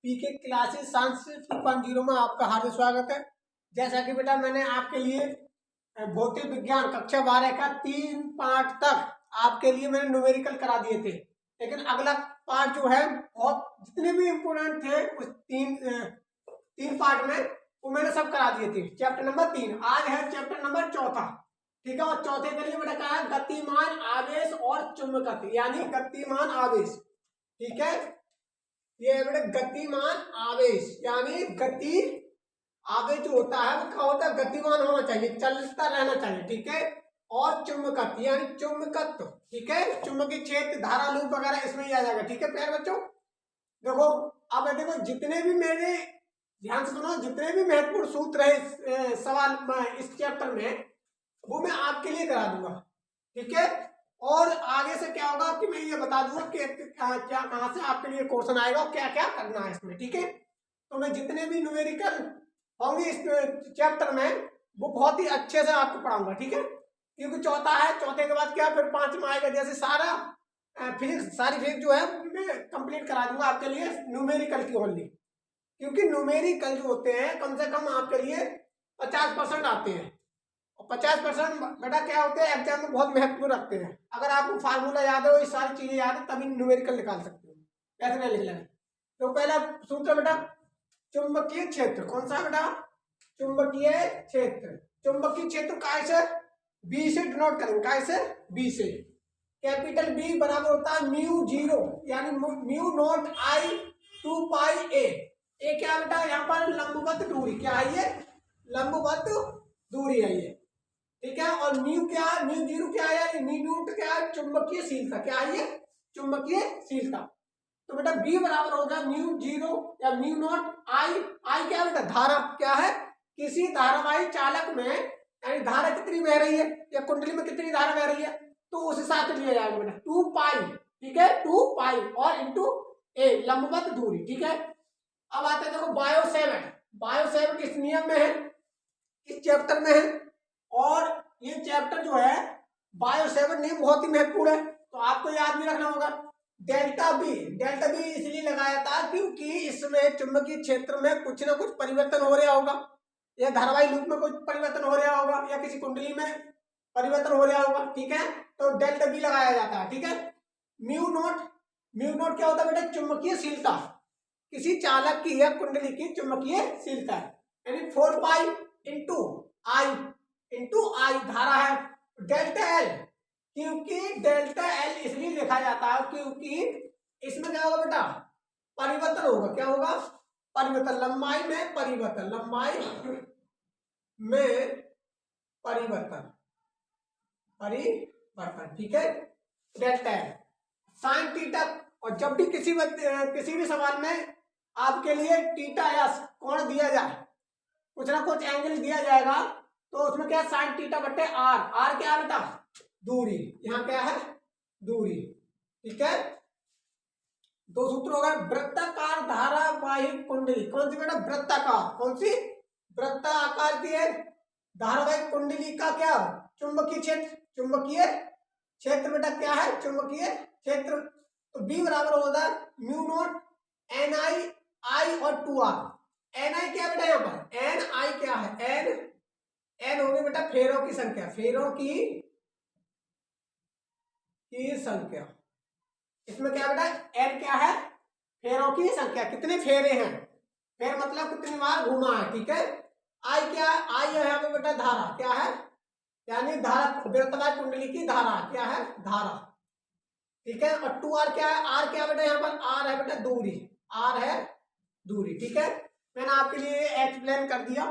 पीके classes science 2.0 में आपका हार्दिक स्वागत है। जैसा कि बेटा मैंने आपके लिए भौतिक विज्ञान कक्षा 12 का 3 पार्ट तक आपके लिए मैंने न्यूमेरिकल करा दिए थे, लेकिन अगला पार्ट जो है बहुत जितने भी इम्पोर्टेंट थे उस तीन पार्ट में वो मैंने सब करा दिए थे। चैप्टर नंबर 3 आज है चैप्टर नंबर 4, ठीक है। और चौथे के लिए बेटा क्या है, गतिमान आवेश और चुंबकत्व, यानी गतिमान आवेश, ठीक है। ये बेटा गतिमान आवेश यानी गति आवेश जो होता है वो क्या होता है, गतिमान होना चाहिए, चलता रहना चाहिए, ठीक है। और चुंबकत्व यानी चुंबकत्व, ठीक है, चुंबकीय क्षेत्र, धारा, लूप वगैरह इसमें ही आ जाएगा, ठीक है प्यारे बच्चों। देखो अब देखो जितने भी मेरे ध्यान से सुनो, जितने भी महत्वपूर्ण सूत्र है सवाल इस चैप्टर में वो मैं आपके लिए करा दूंगा, ठीक है। और आगे से क्या होगा कि मैं ये बता दूंगा कि क्या कहाँ से आपके लिए क्वेश्चन आएगा और क्या क्या करना है इसमें, ठीक है। तो मैं जितने भी न्यूमेरिकल होंगे इस चैप्टर में वो बहुत ही अच्छे से आपको पढ़ाऊंगा, ठीक है। क्योंकि चौथा है, चौथे के बाद क्या फिर 5वां आएगा, जैसे सारा सारी फिजिक्स जो है मैं कंप्लीट करा दूंगा आपके लिए न्यूमेरिकल की ओनली, क्योंकि न्यूमेरिकल जो होते हैं कम से कम आपके लिए 50% आते हैं। 50% बेटा क्या होते हैं एग्जाम में बहुत महत्वपूर्ण रखते हैं। अगर आपको फार्मूला याद हो, ये सारी चीजें याद है, तभी न्यूमेरिकल निकाल सकते हो, ऐसे नहीं लिख लेना। तो पहला सूत्र बेटा चुंबकीय क्षेत्र, कौन सा बेटा, चुंबकीय क्षेत्र। चुंबकीय क्षेत्र कैसे, बी से डिनोट करेंगे, कैसे, बी से। कैपिटल बी बराबर होता है म्यू जीरो यानी म्यू नॉट आई 2 पाई ए क्या बेटा, यहाँ पर लंबवत दूरी क्या है, ये लंबवत दूरी है ये, ठीक है। और म्यू क्या है, म्यू जीरो क्या है, म्यू नॉट क्या है, चुंबकीयशीलता क्या है, ये चुंबकीयशीलता। तो बेटा बी बराबर होगा म्यू जीरो या म्यू नॉट आई, आई क्या बेटा, धारा क्या है, किसी धारावाही चालक में यानी धारा कितनी बह रही है या कुंडली में कितनी धारा बह रही है, तो उस हिसाब से लिया जाएगा बेटा 2 पाई, ठीक है, 2 पाई और इंटू ए लंबवत दूरी, ठीक है। अब आते हैं देखो बायोसेवर्ट इस नियम में है, इस चैप्टर में है। और ये चैप्टर जो है बायोसेवर्ट नियम बहुत ही महत्वपूर्ण है, तो आपको याद भी रखना होगा। डेल्टा बी इसलिए लगाया था क्योंकि इसमें चुंबकीय क्षेत्र में कुछ ना कुछ परिवर्तन हो रहा होगा, या धारावाही लूप में कुछ परिवर्तन हो रहा होगा, या किसी कुंडली में परिवर्तन हो रहा होगा, ठीक है। तो डेल्टा बी लगाया जाता है, ठीक है। म्यू नोट क्या होता है बेटा, चुंबकीयशीलता, किसी चालक की या कुंडली की चुंबकीयशीलता, यानी 4 पाई इंटू आई धारा है। डेल्टा एल, क्योंकि डेल्टा एल इसलिए लिखा जाता है क्योंकि इसमें क्या होगा बेटा, परिवर्तन होगा, क्या होगा, परिवर्तन, लंबाई में परिवर्तन, ठीक है, डेल्टा एल साइन थीटा। और जब भी किसी भी सवाल में आपके लिए थीटा या कोण दिया जाए, कुछ ना कुछ एंगल दिया जाएगा, तो उसमें क्या साइन थीटा बटे आर क्या है बेटा, दूरी, यहाँ क्या है, दूरी, ठीक है। दो सूत्र होगा, वृत्ताकार धारावाहिक कुंडली, कौन सी बेटा, वृत्ताकार, कौन सी, वृत्ताकार की है धारावाहिक कुंडली का क्या, चुंबकीय क्षेत्र बेटा क्या है, चुंबकीय क्षेत्र। तो बी बराबर होगा म्यू नॉट एन आई और 2r। एन आई क्या बेटा, यहाँ पर एन आई क्या है, एन होगी बेटा फेरों की संख्या, संख्या। इसमें क्या बेटा, एन क्या है, फेरों की संख्या, कितने फेरे हैं, फेर मतलब कितनी बार घूमा है, ठीक है। आई क्या है, आई है यहाँ पे बेटा धारा क्या है, यानी धारा, वृत्तवार कुंडली की धारा क्या है, धारा, ठीक है। और 2r क्या है, आर क्या बेटा, यहाँ पर आर है बेटा दूरी, ठीक है। मैंने आपके लिए एक्सप्लेन कर दिया,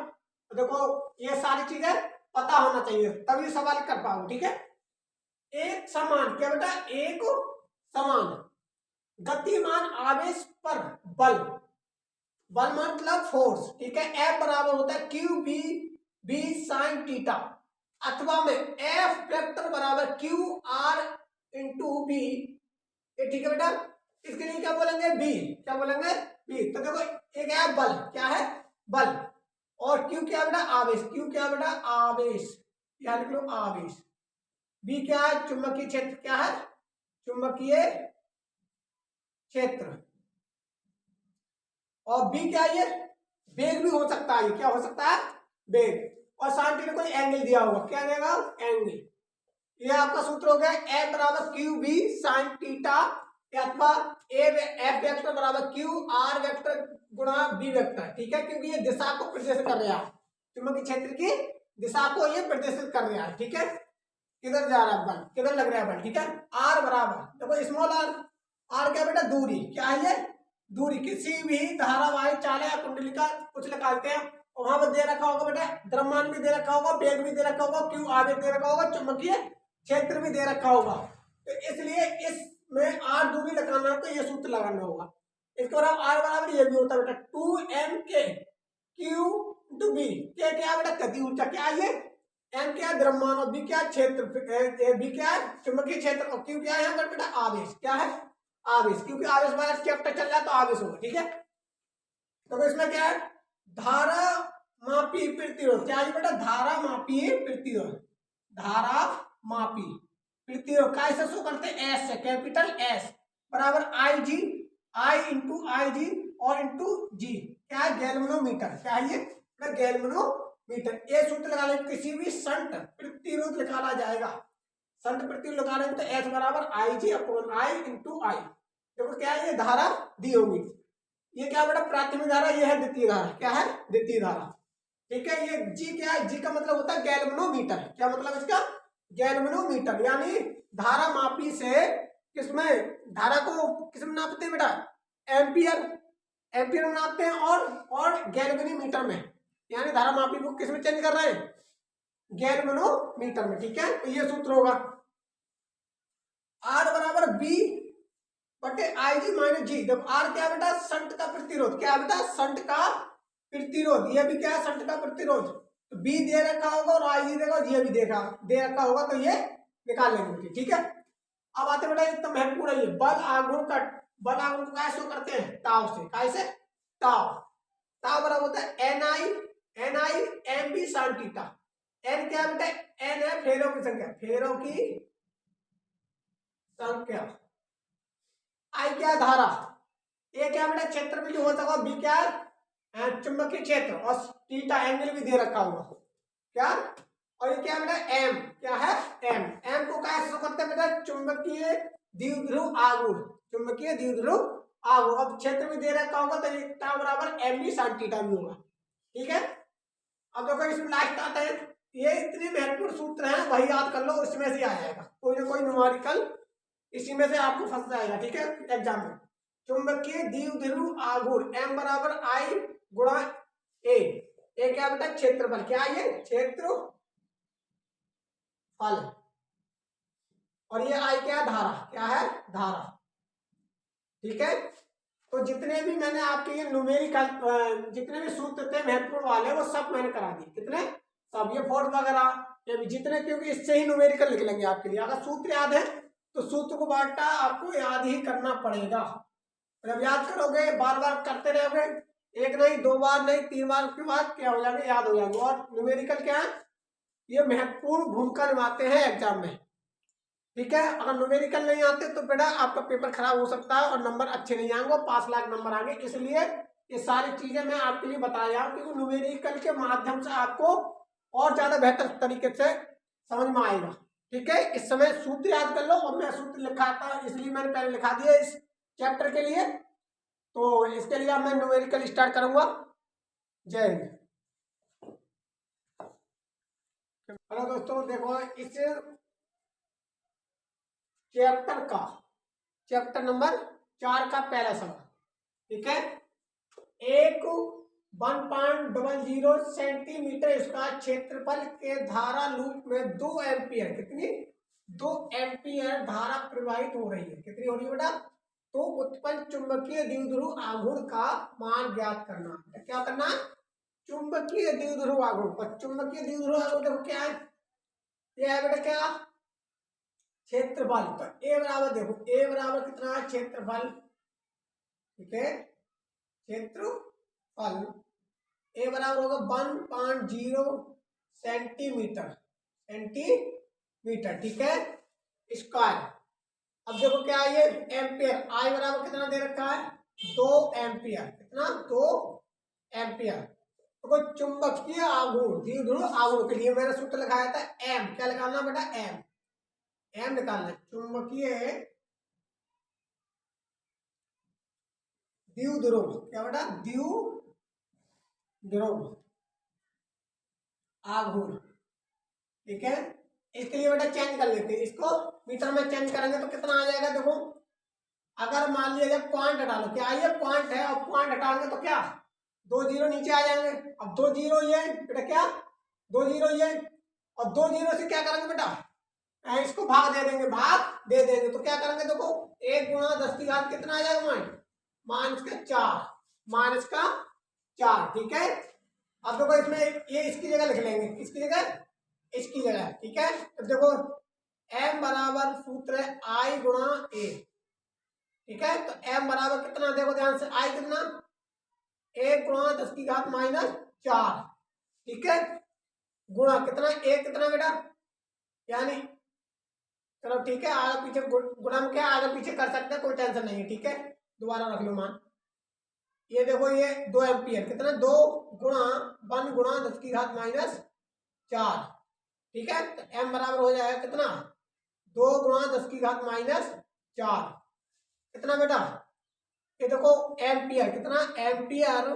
तो देखो ये सारी चीजें पता होना चाहिए तभी सवाल कर पाओ, ठीक है। एक समान क्या बेटा, एक समान गतिमान आवेश पर बल मतलब फोर्स, ठीक है, F बराबर होता है क्यू बी साइन थीटा, अथवा में F वेक्टर बराबर क्यू आर इंटू बी, ठीक है बेटा। इसके लिए क्या बोलेंगे, बी, क्या बोलेंगे, बी। तो देखो एक है बल, क्या है, बल, और क्यू क्या बेटा, आवेश, याद लिख लो आवेश। बी क्या है, चुंबकीय क्षेत्र, क्या है, चुंबकीय क्षेत्र। और बी क्या है, ये वेग भी हो सकता है, क्या हो सकता है, वेग। और साइन थीटा कोई एंगल दिया होगा, क्या देगा, एंगल। ये आपका सूत्र हो गया ए बराबर क्यू बी साइन थीटा, अथवा ए एफ वेक्टर बराबर क्यू आर वेक्टर गुणा बी वेक्टर, ठीक है, क्योंकि ये दिशा को प्रदर्शित कर रहा है, चुंबकीय क्षेत्र की दिशा को ये प्रदर्शित कर रहा है, ठीक है, किधर जा रहा है बल, किधर लग रहा है बल, ठीक है। आर बराबर देखो स्मॉल आर, आर क्या बेटा, दूरी, क्या है ये, दूरी। किसी भी धारावाहिक चालक या कुंडलिका कुछ निकालते हैं, वहां पर दे रखा होगा बेटा, द्रव्यमान भी दे रखा होगा, वेग भी दे रखा होगा, क्यू आवेग दे रखा होगा, चुंबकीय क्षेत्र भी दे रखा होगा। तो इसलिए इसमें आर दूरी लगाना है तो ये सूत्र लगाना होगा। इसके बराबर आर बराबर ये भी होता है बेटा 2m k Q to be, के क्या बेटा, गति ऊर्जा, क्या ये, एम क्या है द्रव्यमान, और बी क्या है क्षेत्र, बी क्या है चुंबकीय क्षेत्र, और क्यू क्या है यहाँ पर बेटा आवेश, क्या है आवेश, क्योंकि आवेश वाला चैप्टर चल रहा है तो आवेश होगा, ठीक है। तो इसमें क्या है, धारा मापी प्रतिरोध, क्या है बेटा, धारा मापी प्रतिरोध, धारा मापी प्रतिरोध कैसे शो करते हैं, एस से, कैपिटल एस बराबर आई जी, आई इंटू आई जी और इंटू जी, क्या है गैल्वेनोमीटर, क्या है ये गैल्वेनोमीटर। ये सूत्र लगा लें, किसी भी संट प्रतिरोध निकाला जाएगा, संट प्रतिरोध लगा लें तो एस बराबर आई जी अपॉन आई इंटू आई। देखो क्या है, ये धारा दी होगी, ये क्या बेटा प्राथमिक धारा, ये है द्वितीय धारा, क्या है द्वितीय धारा, ठीक है। ये जी क्या है, जी का मतलब होता है गैल्वेनोमीटर, क्या मतलब इसका, गैल्वेनोमीटर, यानी धारा मापी से किसमें, धारा को किसमें नापते हैं बेटा, एम्पियर, एम्पियर में नापते हैं, और गैल्वेनोमीटर में, यानी धारा मापी को किसमें चेंज कर रहे हैं, गैल्वेनोमीटर में, ठीक है। तो ये सूत्र होगा आर बराबर बी बटे आई जी माइनस जी। जब आर क्या बेटा, संट का प्रतिरोध, क्या बेटा संट का प्रतिरोध, ये भी क्या है संट का प्रतिरोध, तो बी दे रखा होगा और आई जी देगा, ये भी दे रखा होगा, तो ये निकाल लेंगे, ठीक है। अब आते बेटा एकदम महत्वपूर्ण है, ये बल आघूर्ण का, बल आघूर्ण को कैसे करते हैं, ताव से, कैसे, ताव, ताव बराबर होता है N I M B sine theta. N क्या बेटा, एन है फेरों की संख्या, फेरों की संख्या, आई क्या धारा, ए क्या बेटा क्षेत्र में जो होता होगा, बी क्या है चुंबकीय क्षेत्र, और थीटा एंगल भी दे रखा होगा, क्या, और ये क्या बेटा एम, क्या है एम, एम को कैसे शो करते हैं बेटा, चुंबकीय द्विध्रुव आघूर्ण, चुंबकीय द्विध्रुव आघूर्ण, अब क्षेत्र भी दे रखा होगा तो ये बराबर एम बी साइन थीटा भी होगा, ठीक है। अब देखो इसमें लास्ट आता है, ये इतने महत्वपूर्ण सूत्र हैं, वही याद कर लो, इसमें से आ जाएगा कोई ना कोई न्यूमेरिकल, इसी में से आपको फंस जाएगा, ठीक है एग्जाम में। चुंबकीय द्विध्रुव आघूर्ण एम बराबर आई गुणा ए, क्या बेटा क्षेत्रफल, क्या ये क्षेत्रफल, और ये आई क्या धारा, क्या है धारा, ठीक है। तो जितने भी मैंने आपके ये न्यूमेरिकल जितने भी सूत्र थे महत्वपूर्ण वाले वो सब मैंने करा दिए, कितने सब, ये फोर्थ वगैरह ये भी जितने, क्योंकि इससे ही न्यूमेरिकल निकलेंगे आपके लिए। अगर सूत्र याद है तो सूत्र को बांटा आपको याद ही करना पड़ेगा, जब याद करोगे बार बार करते रहोगे, एक नहीं दो बार नहीं तीन बार के बाद क्या हो जाएंगे, याद हो जाएंगे। और न्यूमेरिकल क्या है, ये महत्वपूर्ण भूमिका निभाते हैं एग्जाम में, ठीक है। अगर न्यूमेरिकल नहीं आते तो बेटा आपका पेपर खराब हो सकता है और नंबर अच्छे नहीं आएंगे, 5 लाख नंबर आएंगे। इसलिए ये सारी चीजें मैं आपके लिए बता रहा हूँ, क्योंकि न्यूमेरिकल के माध्यम से आपको और ज्यादा बेहतर तरीके से समझ में आएगा, ठीक है। इस समय सूत्र याद कर लो, और मैं सूत्र लिखा था इसलिए मैंने पहले लिखा दिया इस चैप्टर के लिए, तो इसके लिए मैं न्यूमेरिकल स्टार्ट करूंगा। जय हिंद। हेलो दोस्तों, देखो इस चैप्टर नंबर 4 का पहला सवाल, ठीक है। एक 1.00 सेंटीमीटर स्क्वायर क्षेत्रफल के धारा लूप में 2 एम्पियर, कितनी 2 एम्पियर धारा प्रवाहित हो रही है, कितनी हो रही है बेटा, तो उत्पन्न चुंबकीय द्विध्रुव आघूर्ण का मान ज्ञात करना है। क्या करना है, चुंबकीय द्विध्रुव आघूर्ण। चुंबकीय द्विध्रुव आघूर्ण देखो क्या है, ये है बेटा क्या क्षेत्रफल, तो ए बराबर देखो, ए बराबर कितना है क्षेत्रफल, ठीक है क्षेत्रफल, ए बराबर होगा 1.0 सेंटीमीटर, ठीक है स्क्वायर। अब देखो क्या है ये एम्पियर, आई बराबर कितना दे रखा है 2 एम्पियर। कितना? 2 एम्पियर। तो कोई चुंबकीय आघूर्ण, द्विध्रुव आघूर्ण के लिए मैंने सूत्र लगाया था एम। क्या निकालना बेटा? एम। एम निकालना है। चुंबकीय द्विध्रुव, क्या बेटा? द्विध्रुव आघूर्ण। ठीक है, इसके लिए बेटा चेंज कर लेते हैं इसको। मीटर में चेंज करेंगे तो कितना आ जाएगा? देखो, अगर मान लिया जाए पॉइंट हटा लो, क्या ये पॉइंट है, और पॉइंट हटाएंगे तो क्या 2 जीरो नीचे आ जाएंगे। अब 2 जीरो ये बेटा, क्या 2 जीरो ये, और 2 जीरो से क्या करेंगे बेटा? इसको भाग दे देंगे, भाग दे देंगे तो क्या करेंगे? देखो 1 गुणा 10 की घात कितना आ जाएगा? माइनस का 4, माइनस का 4। ठीक है, अब देखो इसमें ये इसकी जगह लिख लेंगे, किसकी जगह? इसकी जगह। ठीक है, अब देखो m बराबर सूत्र है I गुणा a। ठीक है, तो m बराबर कितना? देखो ध्यान से, I कितना? 1 गुणा 10 की घात माइनस 4। ठीक है, गुणा कितना? 1 कितना बेटा? यानी चलो ठीक है, आगे पीछे गुणा में क्या आगे पीछे कर सकते हैं, कोई टेंशन नहीं है। ठीक है, दोबारा रख लो मान। ये देखो ये 2 एम्पियर, कितना? 2 गुणा 1 गुणा 10 की घात माइनस 4। ठीक है, तो m बराबर हो जाएगा कितना? 2 गुणा 10 की घात माइनस 4। कितना बेटा? ये देखो एम्पियर, कितना? एम्पियर।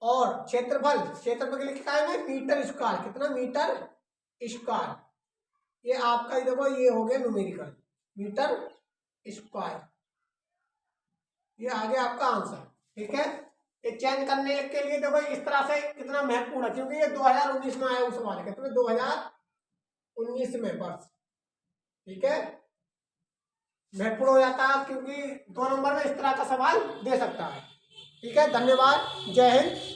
और क्षेत्रफल, क्षेत्रफल के लिए क्या है? Metre square. कितना? Metre square. ये आपका ही देखो, ये हो गया न्यूमेरिकल, मीटर स्क्वायर। ये आ गया आपका आंसर। ठीक है, ये चेंज करने के लिए देखो इस तरह से कितना महत्वपूर्ण है, क्योंकि ये 2019 में आया उस सवाल, कितने? 2019 में बस। ठीक है, महत्वपूर्ण हो जाता है क्योंकि 2 नंबर में इस तरह का सवाल दे सकता है। ठीक है, धन्यवाद, जय हिंद।